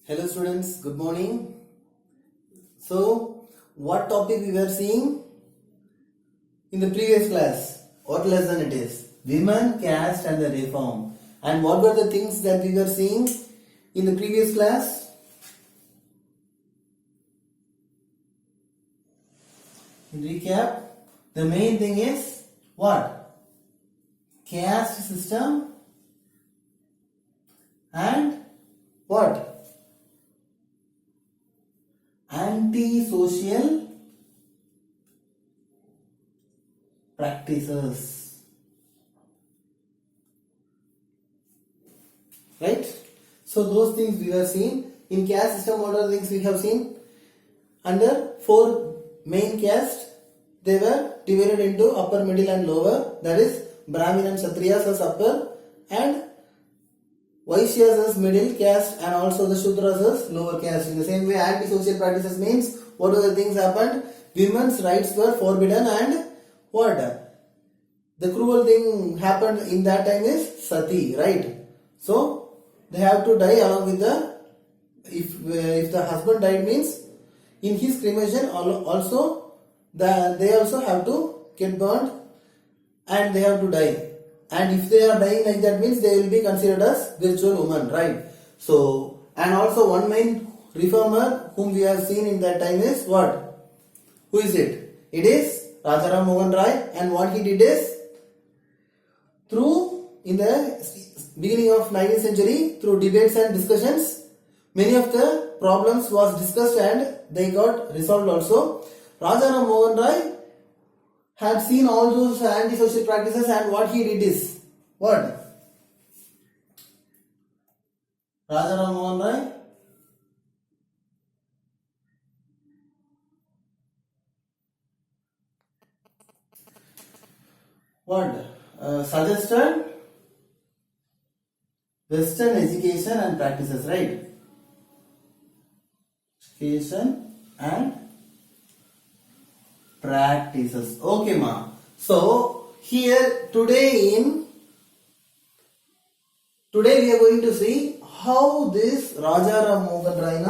Hello students, good morning. So, what topic we were seeing in the previous class? What lesson it is? Women, caste and the reform. And what were the things that we were seeing in the previous class? In recap, the main thing is what? Caste system and what? Anti-social practices, right? So those things we have seen. In caste system, what are the things we have seen? Under four main caste, they were divided into upper, middle and lower. That is Brahmin and Kshatriyas as upper and Vaishyas as middle caste and also the Shudras as lower caste. In the same way, anti-social practices means what other things happened? Women's rights were forbidden and what? The cruel thing happened in that time is sati, right? So they have to die along with the, if the husband died means in his cremation also they also have to get burned and they have to die. And if they are dying like that means they will be considered as virtual women, right? So, and also one main reformer whom we have seen in that time is what? Who is it? It is Rajaram Mohan Rai, and what he did is in the beginning of 19th century, through debates and discussions, many of the problems was discussed and they got resolved also. Rajaram Mohan Rai had seen all those anti-social practices and what he did is what? Rajaram Mohan Rai suggested Western education and practices, right? Education and practices. Okay, ma. So here today we are going to see how this Rajaram Mohan Rai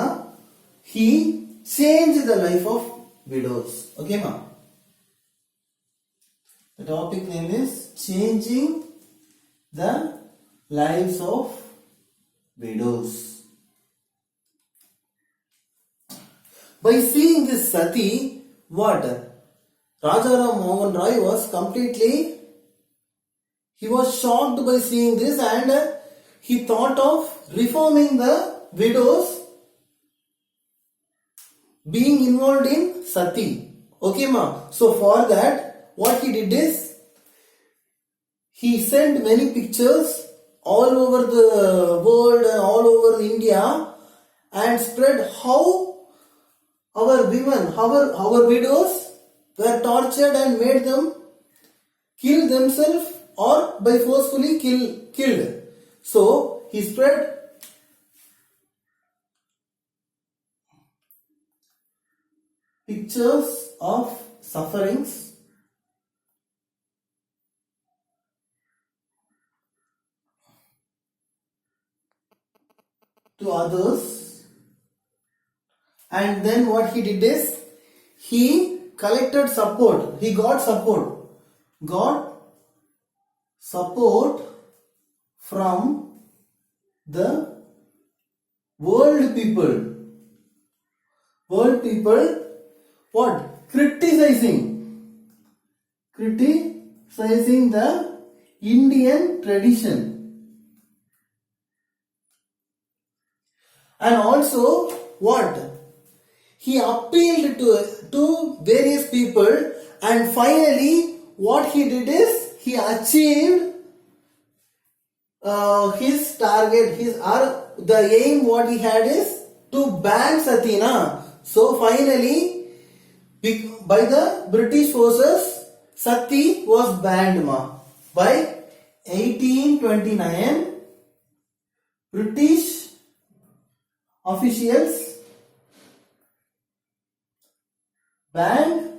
he changed the life of widows. Okay, ma. The topic name is changing the lives of widows. By seeing this sati, what? Rajaram Mohan Rai he was shocked by seeing this and he thought of reforming the widows being involved in sati. Okay, ma. So for that, what he did is he sent many pictures all over the world and all over India and spread how our women, our widows were tortured and made them kill themselves or by forcefully killed. So he spread pictures of sufferings to others, and then what he did is he collected support. He got support from the world people what? Criticizing the Indian tradition. And also what? He appealed to various people and finally what he did is he achieved his target, the aim what he had is to ban Satina. So finally by the British forces Sati was banned by 1829. British officials banned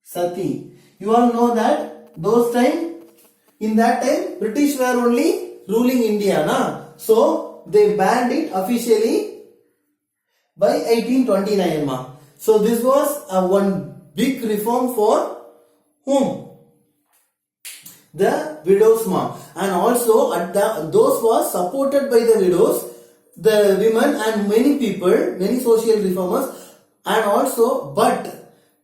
sati. You all know that in that time British were only ruling India, na? So they banned it officially by 1829 ma. So this was a one big reform for whom? The widows ma. And also those was supported by the widows, the women and many people, many social reformers, and also but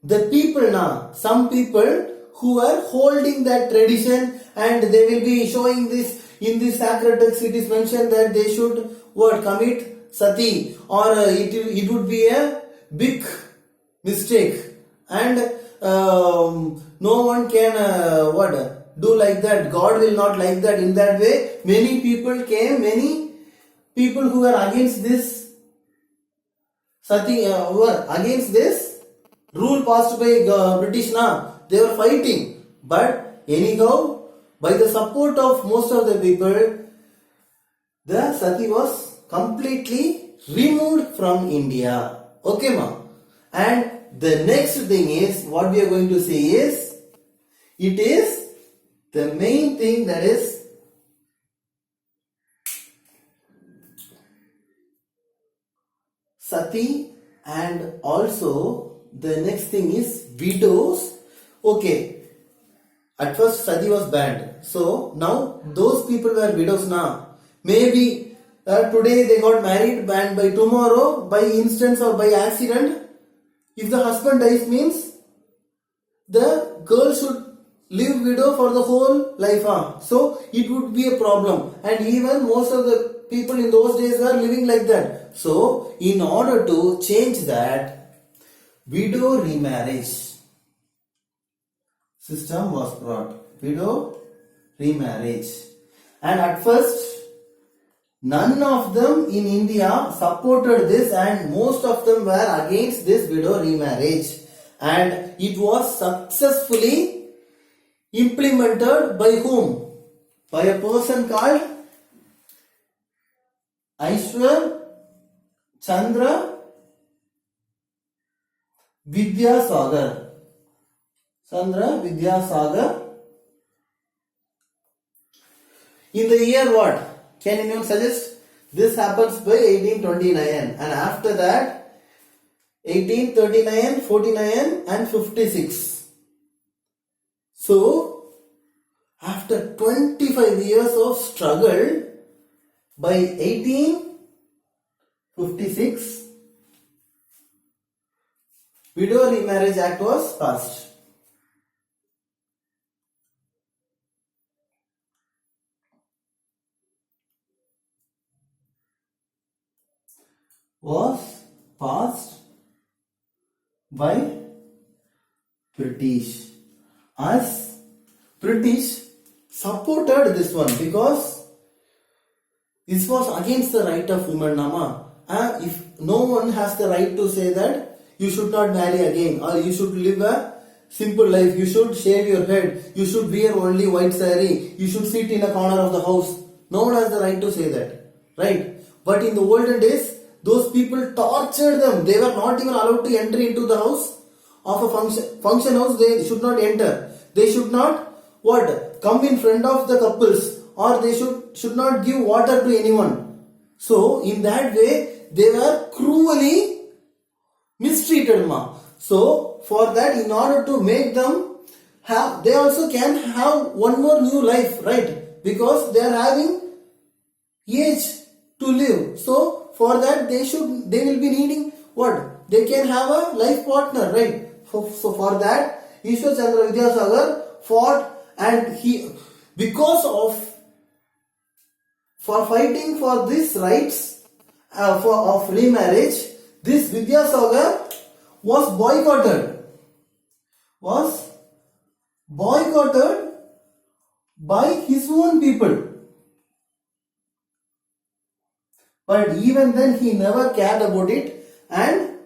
the people now, some people who are holding that tradition, and they will be showing this in the sacred text. It is mentioned that they should what, commit sati, or it would be a big mistake, and no one can what, do like that. God will not like that. In that way, many people came, many people who were against this sati, were against this rule passed by British now. They were fighting, but anyhow, by the support of most of the people, the sati was completely removed from India. Okay, ma. And the next thing is, what we are going to see is, it is the main thing, that is sati, and also the next thing is widows. Okay, at first sati was banned, so now those people were widows now. Maybe today they got married, and by tomorrow, by instance or by accident, if the husband dies, means the girl should live widow for the whole life. So it would be a problem, and even most of the people in those days were living like that. So in order to change that, widow remarriage system was brought. Widow remarriage. And at first, none of them in India supported this, and most of them were against this widow remarriage. And it was successfully implemented by whom? By a person called Aishwar Chandra Vidyasagar. Chandra Vidyasagar. In the year what? Can anyone suggest? This happens by 1829, and after that 1839, 49 and 56. So after 25 years of struggle, by 1856, Widow Remarriage Act was passed. Was passed by British. As British supported this one, because this was against the right of women, Nama. If no one has the right to say that you should not marry again, or you should live a simple life, you should shave your head, you should wear only white saree, you should sit in a corner of the house. No one has the right to say that, right? But in the olden days, those people tortured them. They were not even allowed to enter into the house of a function house. They should not enter. They should not come in front of the couples, or they should not give water to anyone. So in that way, they were cruelly mistreated, ma. So for that, in order to make them have, they also can have one more new life, right? Because they are having age to live. So for that, they will be needing what? They can have a life partner, right? So for that, Ishwar Chandra Vidyasagar fought, and he, because of, for fighting for this rights of remarriage, this Vidyasagar was boycotted. Was boycotted by his own people. But even then, he never cared about it, and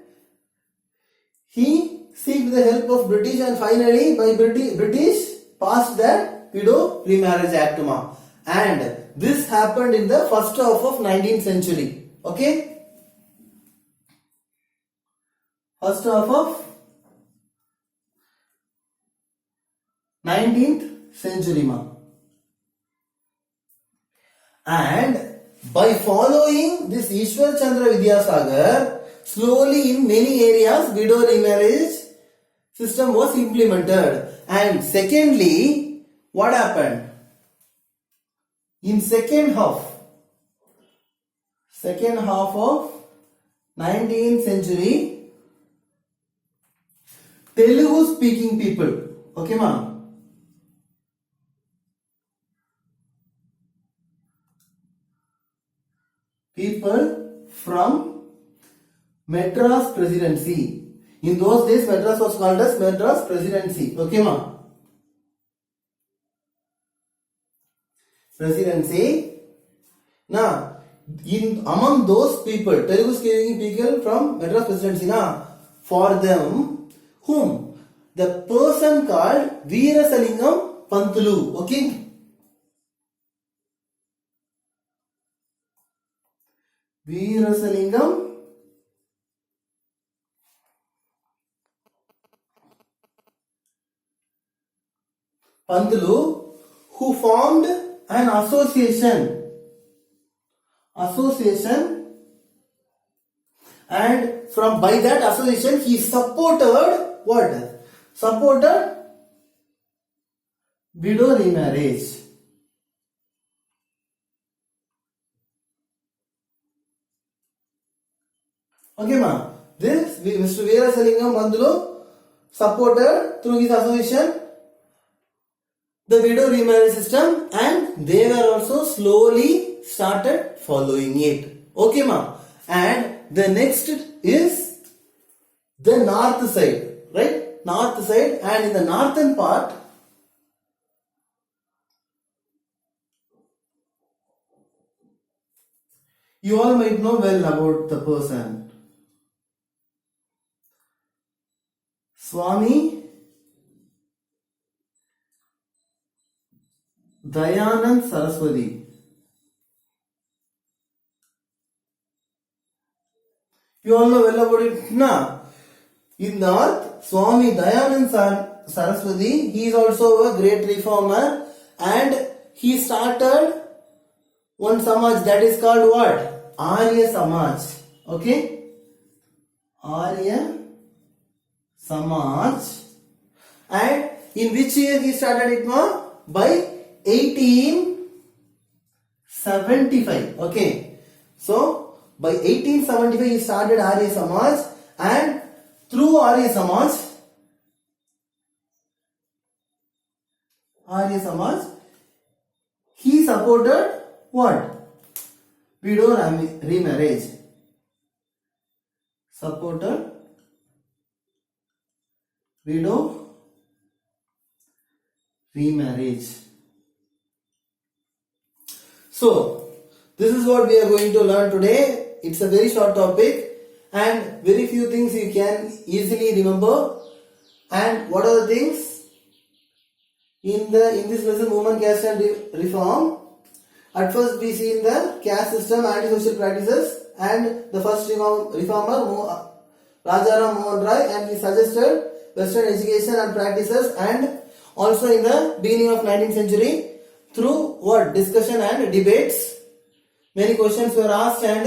he sought the help of British, and finally by British passed that Widow Remarriage Act, ma. And this happened in the first half of 19th century. Okay? First half of 19th century, ma. And By following this Ishwar Chandra Vidyasagar, slowly in many areas widow remarriage system was implemented. And secondly, what happened? In second half of 19th century, Telugu speaking people, okay ma, people from Madras Presidency. In those days, Madras was called as Madras Presidency. Okay, ma? Presidency. Now, among those people, Telugu speaking people from Madras Presidency, for them, whom? The person called Veerasalingam Pantulu. Okay? Veerasalingam Pantulu, who formed an association, and from by that association he supported what? Supported widow remarriage. Okay, ma. This Mr. Veerasalingam Pantulu supported through his association the widow remarriage system, and they were also slowly started following it. Okay, ma. And the next is the north side, right? North side, and in the northern part, you all might know well about the person. Swami Dayanand Saraswati. You all know well about it, na? In north, Swami Dayanand Saraswati, he is also a great reformer, and he started one Samaj that is called what? Arya Samaj. Okay? Arya Samaj. And in which year he started it, ma? By 1875. Okay. So, by 1875 he started Arya Samaj, and through Arya Samaj, he supported what? Widow remarriage. Supported widow remarriage. So, this is what we are going to learn today. It's a very short topic and very few things you can easily remember. And what are the things? In this lesson, women, caste and reform. At first we see in the caste system, anti-social practices, and the first reformer, Rajaram Mohan Roy, and he suggested Western education and practices, and also in the beginning of 19th century, through what? Discussion and debates, many questions were asked, and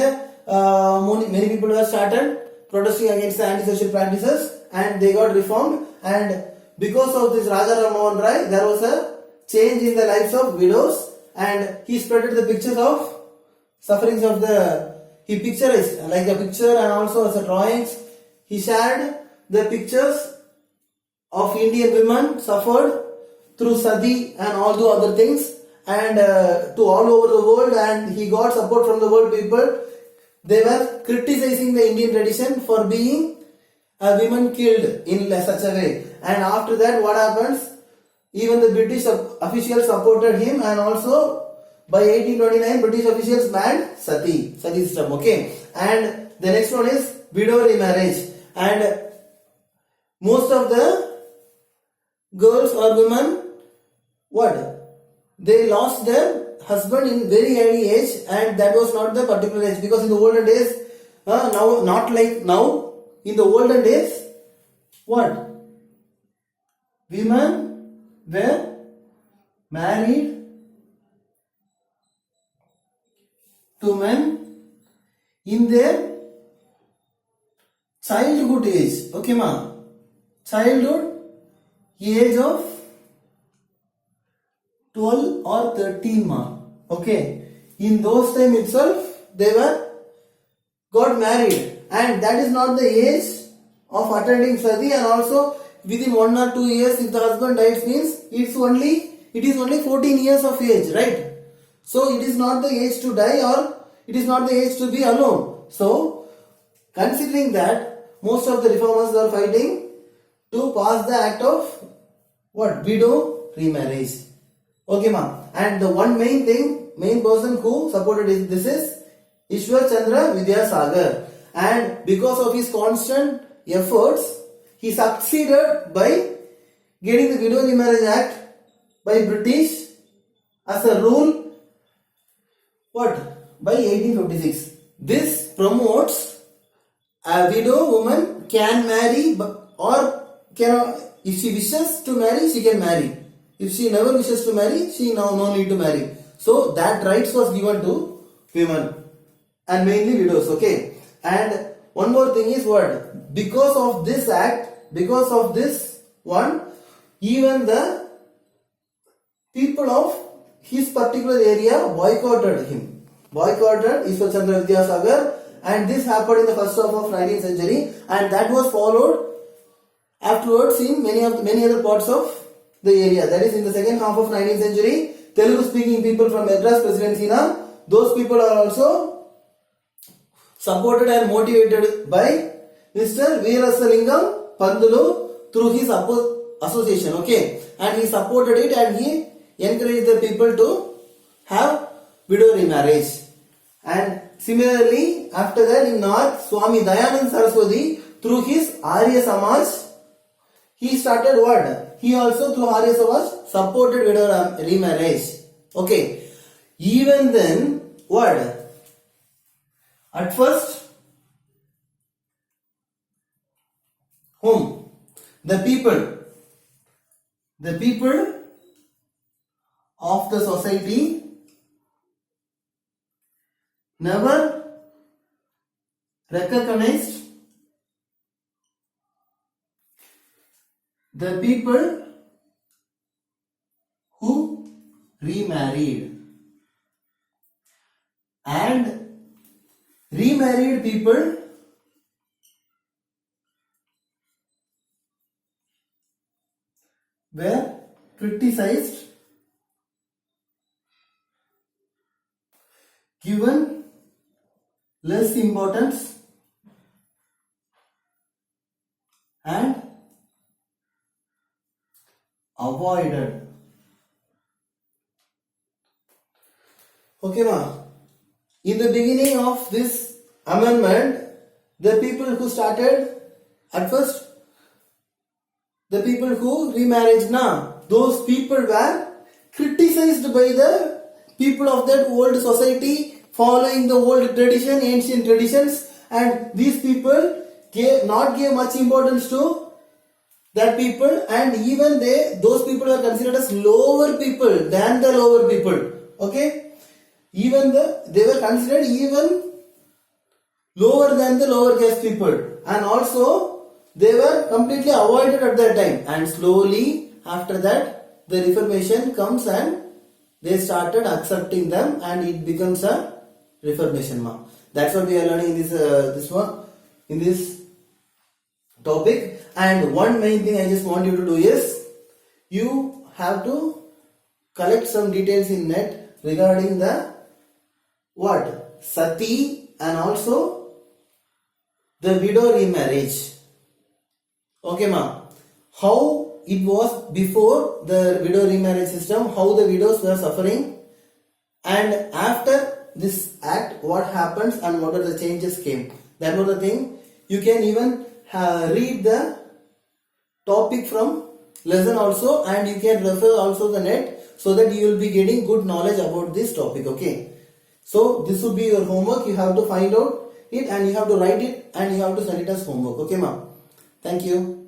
many people were started protesting against the anti-social practices, and they got reformed. And because of this Rajaram Mohan Roy, there was a change in the lives of widows, and he spreaded the pictures of sufferings of he picturized like a picture, and also as a drawings. He shared the pictures of Indian women suffered through sati and all the other things, and to all over the world, and he got support from the world people. They were criticizing the Indian tradition for being women killed in such a way. And after that, what happens? Even the British officials supported him, and also by 1829 British officials banned sati system. Okay, and the next one is widow remarriage, and most of the girls or women, what? They lost their husband in very early age, and that was not the particular age, because in the olden days, now not like now, in the olden days, what? Women were married to to men in their childhood age. Okay ma? Childhood age of 12 or 13 ma. Okay. In those time itself they were got married, and that is not the age of attending sati, and also within 1 or 2 years if the husband dies means it is only 14 years of age, right? So it is not the age to die, or it is not the age to be alone. So considering that, most of the reformers are fighting to pass the act of what? Widow remarriage. Okay ma. And the one main person who supported this is Ishwar Chandra Vidyasagar, and because of his constant efforts he succeeded by getting the Widow Remarriage Act by British as a rule, what? By 1856. This promotes a widow woman can marry, or cannot, if she wishes to marry she can marry. If she never wishes to marry, she now no need to marry. So that rights was given to women and mainly widows. Okay. And one more thing is what? Because of this act, because of this one, even the people of his particular area boycotted him. Boycotted Ishwar Chandra Vidyasagar, and this happened in the first half of 19th century, and that was followed afterwards in many other parts of the area. That is, in the second half of 19th century, Telugu speaking people from Madras Presidency, those people are also supported and motivated by Mr. Veerasalingam Pandulu through his association. Okay, and he supported it, and he encouraged the people to have widow remarriage. And similarly, after that in North, Swami Dayanand Saraswati through his Arya Samaj, he started what? He also through Arya Samaj supported widow remarriage. Okay. Even then, what? At first, whom? The people of the society never recognized the people who remarried, and remarried people were criticized, given less importance, and avoided. Okay ma. In the beginning of this amendment, the people who started at first, the people who remarried, those people were criticized by the people of that old society following the old tradition, ancient traditions, and these people gave much importance to that people, and even those people are considered as lower people than the lower people. Okay, they were considered even lower than the lower caste people, and also they were completely avoided at that time. And slowly after that, the Reformation comes and they started accepting them, and it becomes a Reformation. That's what we are learning in this topic. And one main thing I just want you to do is, you have to collect some details in net regarding the what? Sati, and also the widow remarriage. Okay ma. How it was before the widow remarriage system, how the widows were suffering, and after this act what happens and what are the changes came. That was the thing. You can even read the topic from lesson also, and you can refer also the net, so that you will be getting good knowledge about this topic. Okay. So this would be your homework. You have to find out it, and you have to write it, and you have to send it as homework. Okay ma. Thank you.